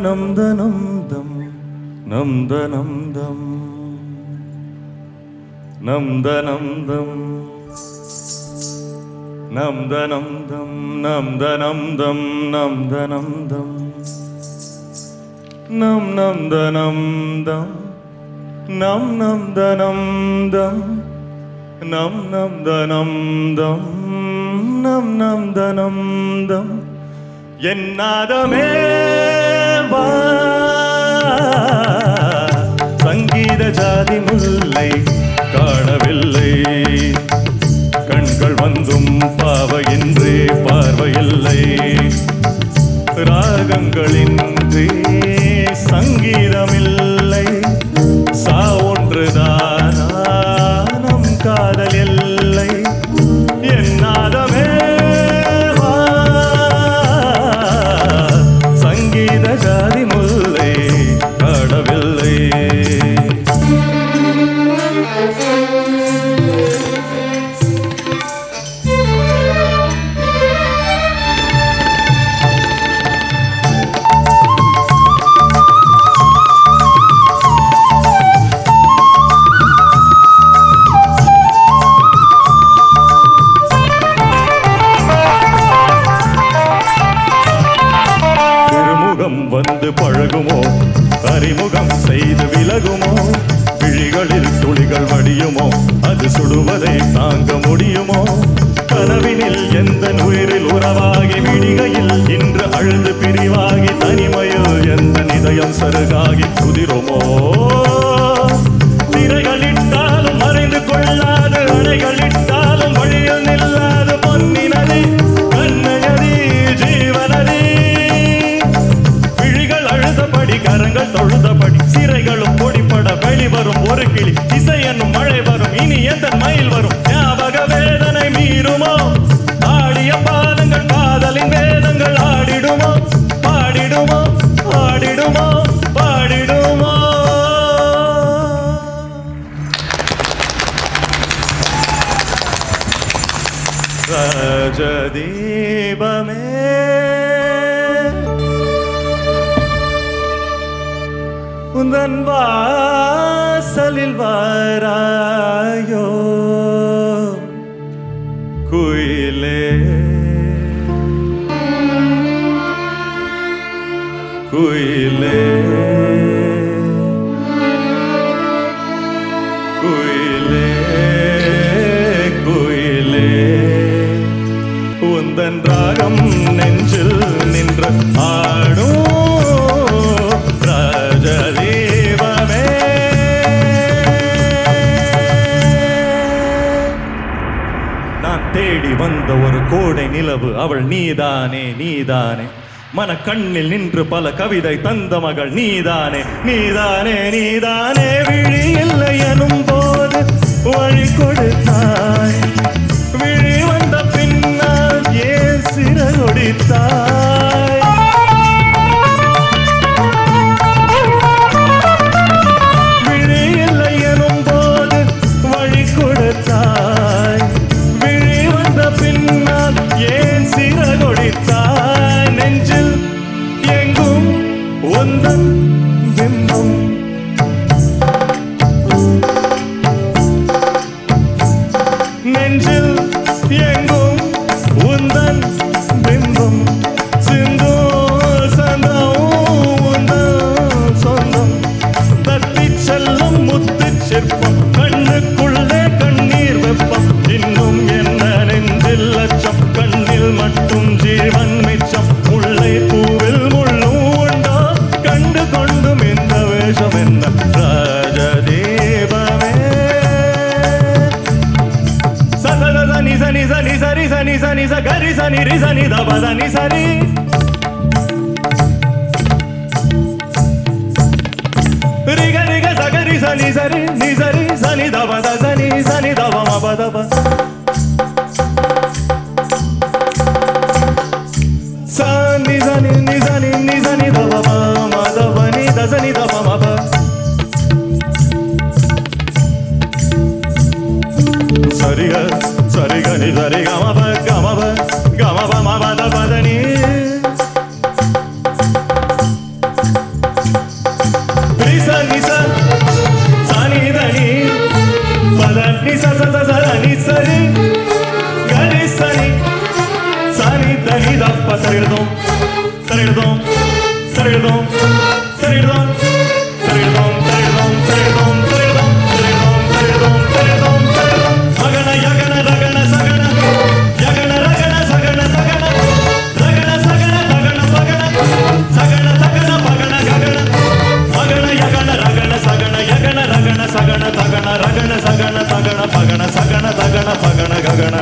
நம்தனம் நம்தனம் நம்தனம் நம்தனம் நம்தனம் நம்தனம் நம் நம்தனம் நம் நம்தனம் நம் நம்தனம் நம் நம்தனம் என்னாதமே வா சங்கீத ஜாதி முல்லை காணவில்லை கண்கள் வந்தும் பாவையின்றி பார்வையில்லை ராகங்களின்றி சங்கீதமில்லை சா ஒன்றுதானா நம் காதல் இல்லை என்னாதமே வா சங்கீத ஜாதி முல்லை காணவில்லை வந்து பழகுமோ அறிமுகம் செய்து விலகுமோ விழிகளில் துளிகள் வடியுமோ அது சுடுவதை தாங்க முடியுமோ கனவினில் எந்த உயிரில் உறவாகி விடிகையில் இன்று அழுது பிரிவாகி தனிமையில் எந்த இதயம் சருகாகி குதிருமோ திரைகளிட்டாலும் மறைந்து கொள்ளாது அணைகளிட்டாலும் வழியில் நில்லாது பொன்னினதி கண்ணகதி ஜீவனதி கரங்கள் தொழுதபடி சிறைகளும் பொடிப்பட வெளிவரும் ஒரு கிளி இசை என்னும் மழை வரும் இனி எந்த மயில் வரும் ஞாபக வேதனை மீறுமோ ஆடிய பாதங்கள் காதலின் வேதங்கள் ஆடிடுமோ பாடிடுமோ ஆடிடுமோ பாடிடுமோ ராஜதீபமே உந்தன் வாசலில் வாராயோ குயிலே குயிலே குயிலே குயிலே உந்தன் ராகம் நெஞ்சில் நின்று ஆடும் ராஜதீபமே நான் தேடி வந்த ஒரு கோடை நிலவு அவள் நீதானே நீதானே மன கண்ணில் நின்று பல கவிதை தந்த மகள் நீதானே நீதானே நீதானே விழி இல்லை எனும் போது வழி கொடுத்தாய் விழி வந்த பின்னால் ஏன் சிறகொடித்தாய் விழி இல்லை எனும் போது வழி கொடுத்தாய் விழி வந்த பின்னால் ஏன் சிறகொடித்தாய் நெஞ்சில் எங்கும் உந்தன் பிம்பம் நெஞ்சில் எங்கும் உந்தன் பிம்பம் சிந்து சந்தம் உந்தன் சொந்தம் தத்தி செல்லும் முத்து சிற்பம் கண்ணுக்குள்ளே கண்ணீர் வெப்பம் இன்னும் என்ன நெஞ்சில் லட்சம் கண்ணில் மட்டும் ஜீவன் மிச்சம் முல்லை பூவில் முள்ளும் உண்டோ கண்டு கொண்டும் இந்த வேஷம் என்ன ராஜதீபமே சதனி சனி சனி சரி சனி சனி சரி சனி ரி சனி தபதனி சரி ரிக ரிக சகரி சனி சரி நி சரி சனி தபத சனி சனி தப மபதப சனி சனி நி சனி நி சனி தப மதப நி தசனி தப மப சரிக சரிக நி சரி கமப கமப கமப மபத பதனி ನೀದಪ್ಪ ಸರಿಡ್ದೋಂ ಸರಿಡ್ದೋಂ ಸರಿಡ್ದೋಂ ಸರಿಡ್ದೋಂ ಸರಿಡ್ದೋಂ ಸರಿಡ್ದೋಂ ಸರಿಡ್ದೋಂ ಸರಿಡ್ದೋಂ ಸರಿಡ್ದೋಂ ಸರಿಡ್ದೋಂ ಸರಿಡ್ದೋಂ ಮಗನ ಯಗನ ರಗಣ ಸಗಣ ಯಗಣ ರಗಣ ಸಗಣ ಸಗಣ ರಗಣ ಸಗಣ ತಗಣ ಮಗಣ ಸಗಣ ತಗಣ ಮಗಣ ಗಗಣ ಮಗಣ ಯಗಣ ರಗಣ ಸಗಣ ಯಗಣ ರಗಣ ಸಗಣ ತಗಣ ರಗಣ ಸಗಣ ತಗಣ ಪಗಣ ಸಗಣ ತಗಣ ಪಗಣ ಗಗಣ